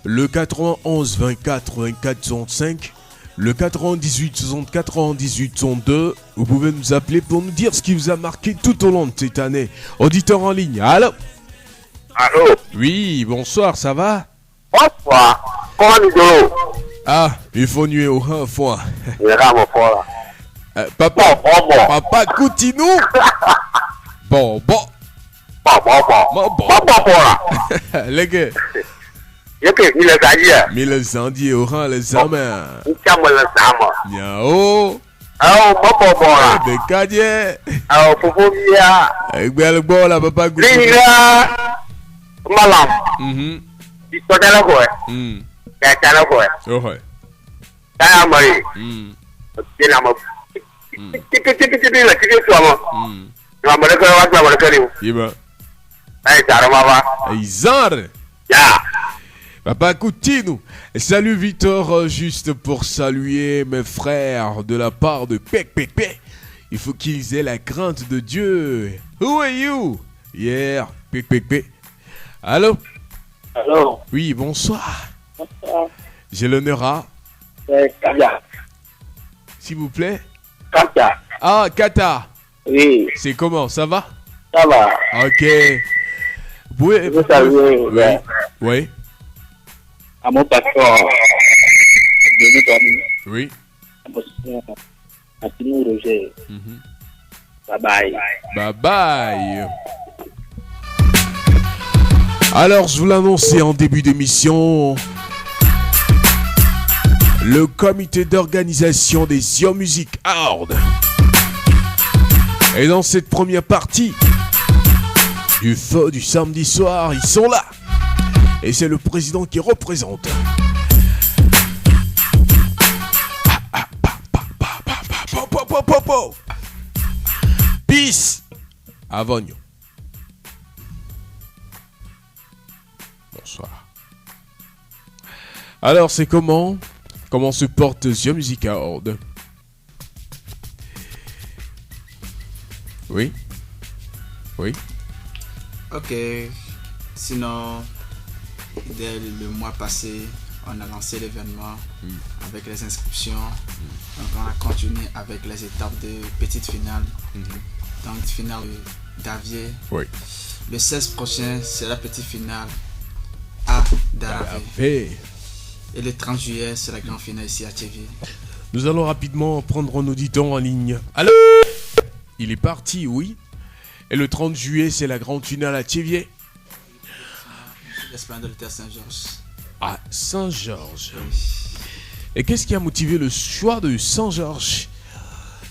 le 91 24 24 65, le 98 60 98 62. Vous pouvez nous appeler pour nous dire ce qui vous a marqué tout au long de cette année. Auditeur en ligne. Allô? Allô? Oui, bonsoir, ça va? Bonsoir. Comment nous? Ah, il faut nuer au un fois. Papa, Papa Coutinou. Bon. Les gars. Mille Zandi au rang les amens. Miao. De Cadier. Avec le bol à Papa Coutinou. Malam. Mhm. Il faut aller quoi? Ouais. Saya mari. Dia nama. Iba. Hey, Tarama. Izar. Ya. Papa Coutinou. Salut Victor, juste pour saluer mes frères de la part de Pek. Il faut qu'ils aient la crainte de Dieu. Who are you? Yeah, Pek. Allô? Allô? Oui, bonsoir. Bonsoir. J'ai l'honneur à... Kaya. S'il vous plaît? Kata. Ah, Kata. Oui. C'est comment? Ça va? Ça va. Ok. Vous saluer. Oui. À mon patron. Oui. À Tino Roger. Bye bye. Bye bye. Alors, je vous l'annonçais en début d'émission, le comité d'organisation des Zion Music Awards. Et dans cette première partie du feu du samedi soir, ils sont là. Et c'est le président qui représente. Peace. Avogno. Bonsoir. Alors, c'est comment se porte Zion Music Award? Oui. Ok. Sinon, dès le mois passé, on a lancé l'événement avec les inscriptions. Donc, on a continué avec les étapes de petite finale. Donc, finale d'Avier. Oui. Le 16 prochain, c'est la petite finale à Daravé. Et le 30 juillet, c'est la grande finale ici à Tchévier. Nous allons rapidement prendre un auditeur en ligne. Allô? Il est parti, oui. Et le 30 juillet, c'est la grande finale à Tchévier. l'esplanade de l'hôtel Saint-Georges. À Saint-Georges. Et qu'est-ce qui a motivé le choix de Saint-Georges?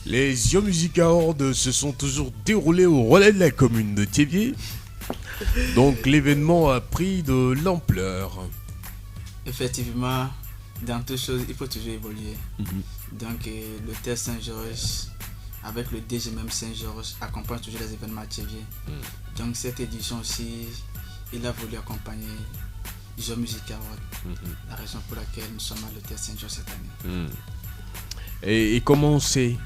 Les Yo Music Awards se sont toujours déroulés au relais de la commune de Thiéviers. Donc l'événement a pris de l'ampleur. Effectivement, dans toutes choses, il faut toujours évoluer. Donc l'hôtel Saint-Georges, avec le DG même Saint-Georges, accompagne toujours les événements à Thiéviers. Donc cette édition aussi, il a voulu accompagner Yo Music Awards, la raison pour laquelle nous sommes à l'hôtel Saint-Georges cette année. Et comment c'est?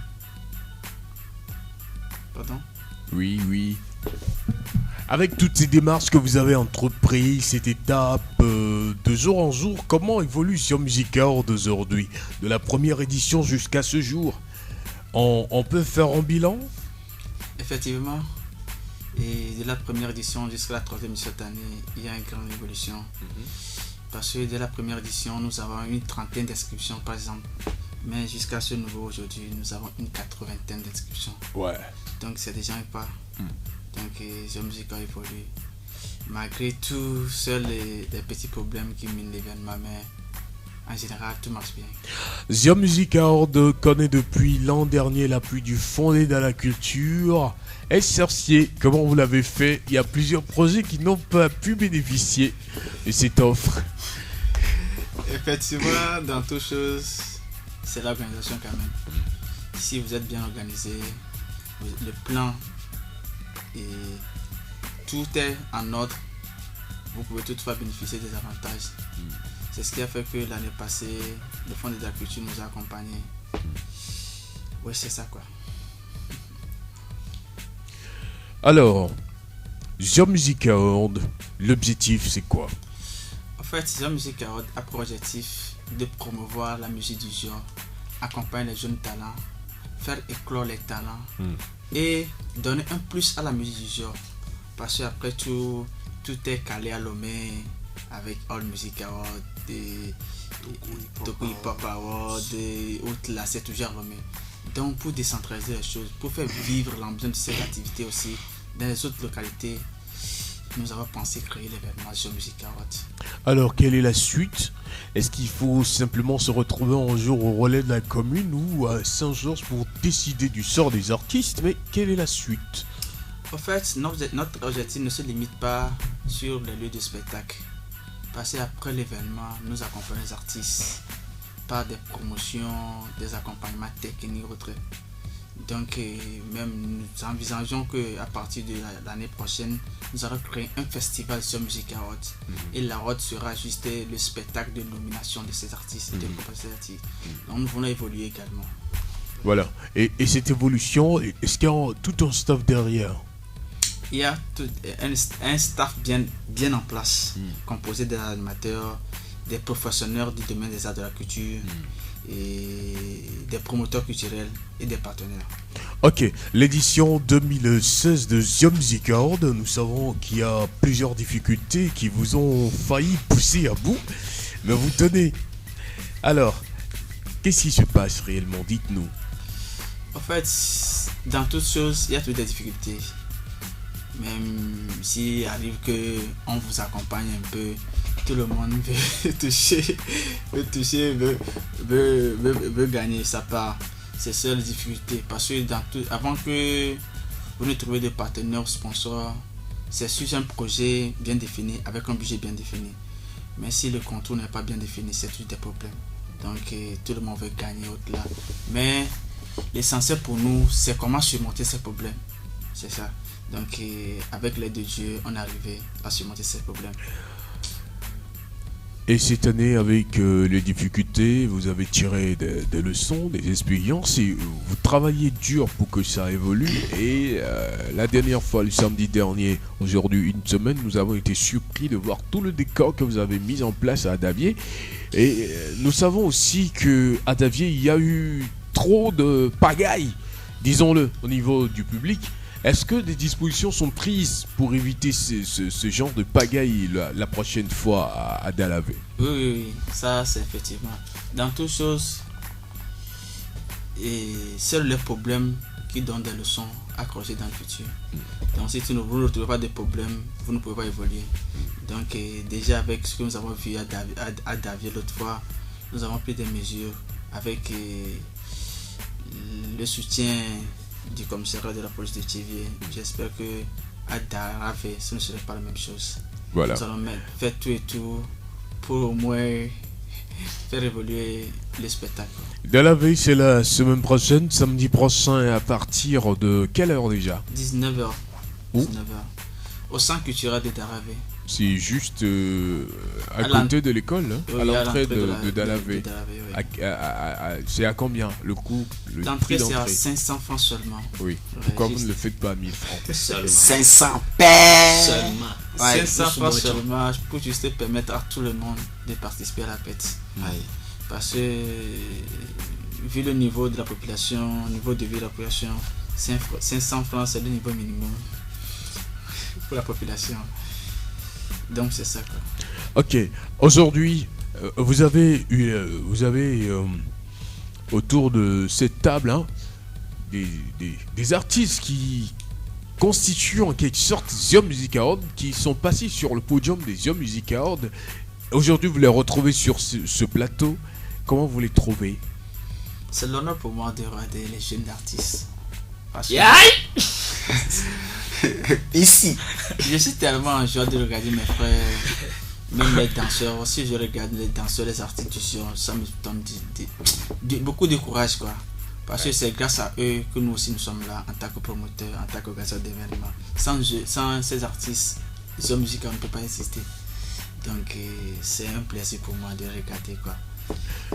Pardon? Oui. Avec toutes ces démarches que vous avez entreprises, cette étape de jour en jour, comment évolue Yo Music Awards aujourd'hui, de la première édition jusqu'à ce jour? On peut faire un bilan? Effectivement, et de la première édition jusqu'à la troisième édition cette année, il y a une grande évolution. Parce que dès la première édition, nous avons une trentaine d'inscriptions par exemple. Mais jusqu'à ce nouveau aujourd'hui, nous avons une 80aine d'inscriptions. Ouais. Donc c'est déjà un pas. Donc Yo Music a évolué. Malgré tout, seuls les petits problèmes qui minent l'événement, mais en général, tout marche bien. Yo Music Awards connaît depuis l'an dernier l'appui du Fondé dans la culture. Et Cercier, comment vous l'avez fait? Il y a plusieurs projets qui n'ont pas pu bénéficier de cette offre. Effectivement, dans toutes choses, c'est l'organisation quand même. Si vous êtes bien organisé, le plan et tout est en ordre, vous pouvez toutefois bénéficier des avantages. C'est ce qui a fait que l'année passée, le Fonds de la culture nous a accompagnés. Oui, c'est ça quoi. Alors, Yo Music Awards, l'objectif c'est quoi? En fait, Yo Music Awards a pour objectif de promouvoir la musique du genre, accompagner les jeunes talents, faire éclore les talents et donner un plus à la musique du genre. Parce qu'après tout est calé à Lomé avec All Music Awards, des Toku Hip Hop Awards, des autres là, c'est toujours à Lomé. Donc pour décentraliser les choses, pour faire vivre l'ambiance de cette activité aussi dans les autres localités, nous avons pensé créer l'événement Yo Music Awards. Alors quelle est la suite? Est-ce qu'il faut simplement se retrouver un jour au relais de la commune ou à Saint-Georges pour décider du sort des artistes? Mais quelle est la suite? En fait, notre objectif ne se limite pas sur les lieux de spectacle. Parce qu'après l'événement, nous accompagnons les artistes par des promotions, des accompagnements techniques, autres. Donc, même nous envisageons qu'à partir de l'année prochaine, nous allons créer un festival sur Music Awards. Et l'award sera juste le spectacle de nomination de ces artistes et de propositions d'artistes. Donc, nous voulons évoluer également. Voilà. Et cette évolution, est-ce qu'il y a tout un staff derrière? Il y a un staff bien en place, composé des animateurs, des professionnels du domaine des arts de la culture, et des promoteurs culturels et des partenaires. Ok, l'édition 2016 de Yo Music Awards, nous savons qu'il y a plusieurs difficultés qui vous ont failli pousser à bout, mais vous tenez. Alors, qu'est-ce qui se passe réellement? Dites-nous. En fait, dans toutes choses, il y a toutes des difficultés. Même s'il arrive qu'on vous accompagne un peu, tout le monde veut gagner sa part. C'est ça la difficulté. Parce que avant que vous ne trouviez des partenaires sponsors, c'est sur un projet bien défini, avec un budget bien défini. Mais si le contour n'est pas bien défini, c'est tout des problèmes. Donc tout le monde veut gagner au-delà. Mais l'essentiel pour nous, c'est comment surmonter ces problèmes. C'est ça. Donc avec l'aide de Dieu, on est arrivé à surmonter ces problèmes. Et cette année, avec les difficultés, vous avez tiré des leçons, des expériences et vous travaillez dur pour que ça évolue. Et la dernière fois, le samedi dernier, aujourd'hui une semaine, nous avons été surpris de voir tout le décor que vous avez mis en place à Adavier. Et nous savons aussi qu'à Adavier, il y a eu trop de pagaille, disons-le, au niveau du public. Est-ce que des dispositions sont prises pour éviter ce genre de pagaille la prochaine fois à Dalavé? Oui, ça c'est effectivement. Dans toutes choses, et seuls les problèmes qui donne des leçons à creuser dans le futur. Donc si vous ne trouvez pas de problème, vous ne pouvez pas évoluer. Donc déjà avec ce que nous avons vu à Davie l'autre fois, nous avons pris des mesures avec le soutien du commissariat de la police de Tchévier. J'espère que à Darave, ce ne serait pas la même chose. Voilà. Nous allons faire tout et tout pour au moins faire évoluer le spectacle. Dalave, c'est la semaine prochaine, samedi prochain, à partir de quelle heure déjà? 19h. Où? 19h. Au centre culturel de Darave. C'est juste à côté de l'école, hein, oui, à l'entrée de Dalave. Oui. C'est à combien le coût? L'entrée, c'est à 500 francs seulement. Oui. Pourquoi vous ne le faites pas à 1000 francs? 500 paires seulement. 500 francs seulement pour juste permettre à tout le monde de participer à la fête. Parce que vu le niveau de la population, niveau de vie de la population, 500 francs c'est le niveau minimum pour la population. Donc c'est ça quoi. Ok. Aujourd'hui, vous avez autour de cette table hein, des artistes qui constituent en quelque sorte Zion Music Award, qui sont passés sur le podium des Zion Music Awards. Aujourd'hui, vous les retrouvez sur ce plateau. Comment vous les trouvez? C'est l'honneur pour moi de regarder les jeunes artistes. Ici, je suis tellement en joie de regarder mes frères, même les danseurs. Aussi, je regarde les danseurs, les artistes du Zion. Ça me donne beaucoup de courage, quoi. Parce que c'est grâce à eux que nous aussi nous sommes là en tant que promoteurs, en tant qu'organisateurs d'événements. Sans ces artistes, Zion Music on ne peut pas exister. Donc c'est un plaisir pour moi de regarder quoi.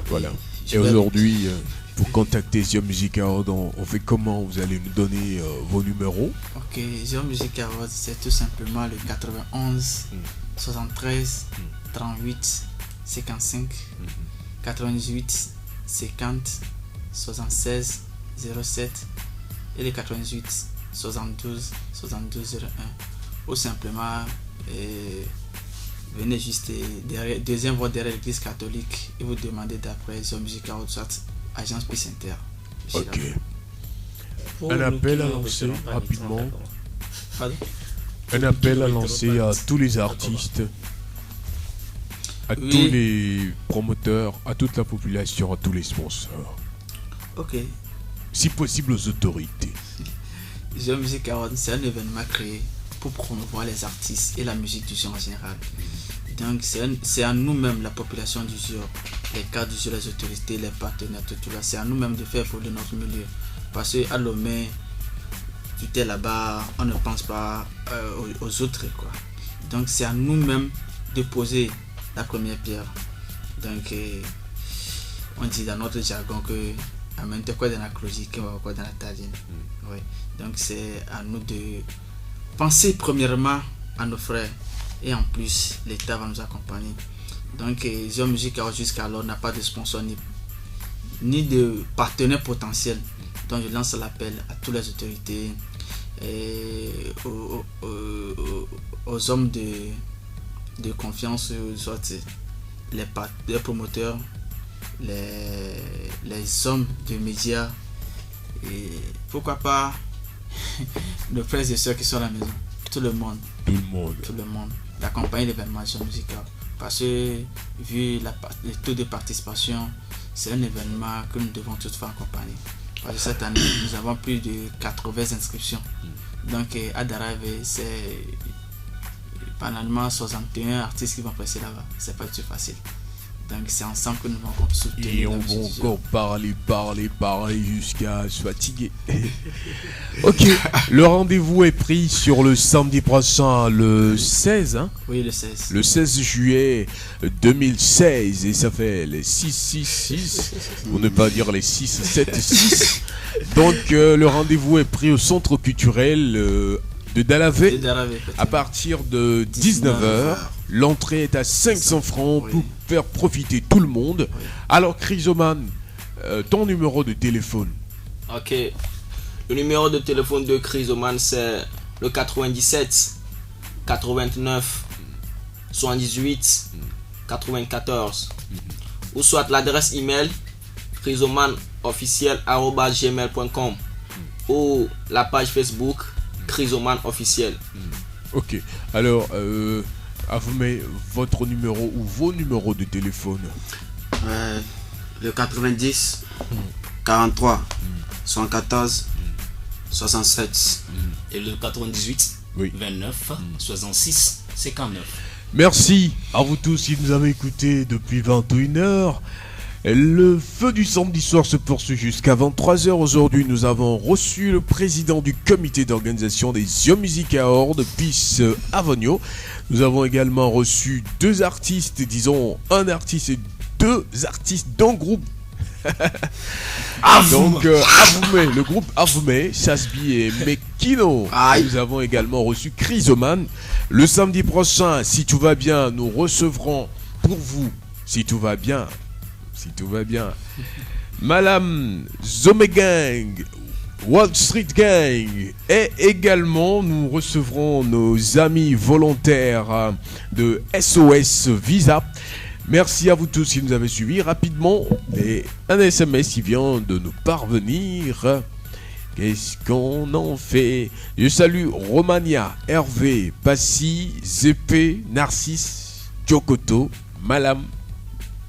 Voilà. Et aujourd'hui, pour contacter Zion Music Award, on fait comment? Vous allez nous donner vos numéros? Ok, Zion Music Award, c'est tout simplement le 91 73 38 55 98 50 76 07 et le 88 72 72 01. Ou simplement venez juste derrière, deuxième voie derrière l'église catholique et vous demandez d'après Zion Music Award, soit agence Peace Inter. Ok. Un appel à lancer rapidement. Un appel à lancer à tous les artistes, à tous les promoteurs, à toute la population, à tous les sponsors. Ok. Si possible aux autorités. Zion Music Award, c'est un événement créé pour promouvoir les artistes et la musique du Zion en général. Donc c'est à nous-mêmes, la population du Zion, les cadres du Zion, les autorités, les partenaires, tout là. C'est à nous-mêmes de faire évoluer notre milieu. Parce qu'à Lomé, tu es là-bas, on ne pense pas aux autres, quoi. Donc c'est à nous-mêmes de poser la première pierre. Donc on dit dans notre jargon que amène quoi dans la clogique, quoi dans la tadine. Oui. Donc c'est à nous de penser premièrement à nos frères et en plus l'État va nous accompagner. Donc Zion Music jusqu'alors n'a pas de sponsor ni de partenaires potentiels. Donc je lance l'appel à toutes les autorités et aux hommes de confiance, soit les promoteurs, les hommes de médias et pourquoi pas nos frères et soeurs qui sont à la maison, tout le monde d'accompagner l'événement Zion Music parce que vu le taux de participation, c'est un événement que nous devons toutefois accompagner. Parce que cette année nous avons plus de 80 inscriptions. Donc à Darave, c'est finalement 61 artistes qui vont passer là-bas. C'est pas du tout facile. Donc c'est ensemble que nous allons soutenir. Et on va encore parler jusqu'à se fatiguer. Ok, le rendez-vous est pris sur le samedi prochain, le 16. Hein? Oui, le 16. Le 16 juillet 2016. Et ça fait les 6-6-6. Pour ne pas dire les 6-7-6. Donc le rendez-vous est pris au centre culturel de Dalave à partir de 19h. L'entrée est à 500 francs pour faire profiter tout le monde. Alors Chrysoman, ton numéro de téléphone? Ok, le numéro de téléphone de Chrysoman c'est le 97 89 78 94 ou soit l'adresse email chrysomanofficiel@gmail.com. ou la page Facebook Chrysoman officiel. Ok, alors avouez votre numéro ou vos numéros de téléphone. Le 90 43 114 67 et le 98 29 66 59. Merci à vous tous qui nous avez écoutés depuis 21h. Le feu du samedi soir se poursuit jusqu'à 23h. Aujourd'hui, nous avons reçu le président du comité d'organisation des Young Music Awards, Peace Avogno. Nous avons également reçu deux artistes, disons un artiste et deux artistes d'un groupe. Donc Avoume, le groupe Avoume, Chasbi et Mekino. Nous avons également reçu Chrysoman. Le samedi prochain, si tout va bien, nous recevrons pour vous, si tout va bien, Madame Zomegang, Wall Street Gang, et également nous recevrons nos amis volontaires de SOS Visa. Merci à vous tous qui nous avez suivis rapidement. Et un SMS qui vient de nous parvenir. Qu'est-ce qu'on en fait? Je salue Romania, Hervé, Passy, Zépé, Narcisse, Djokoto, Malam,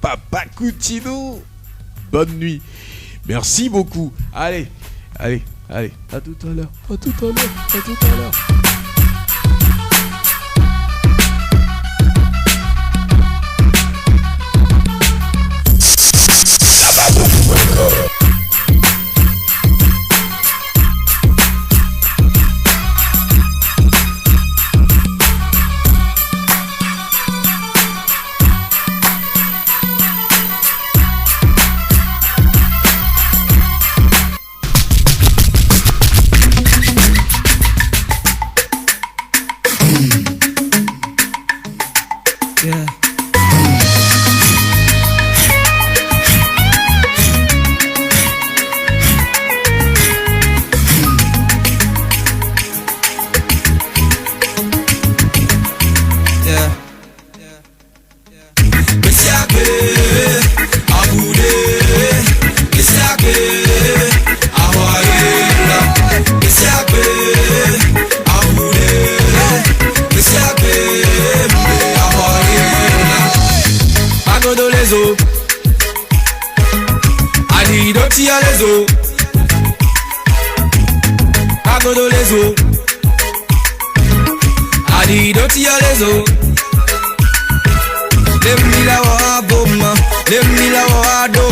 Papa Coutinho. Bonne nuit. Merci beaucoup. Allez. À tout à l'heure. Let me la wa bomba, let me la wa do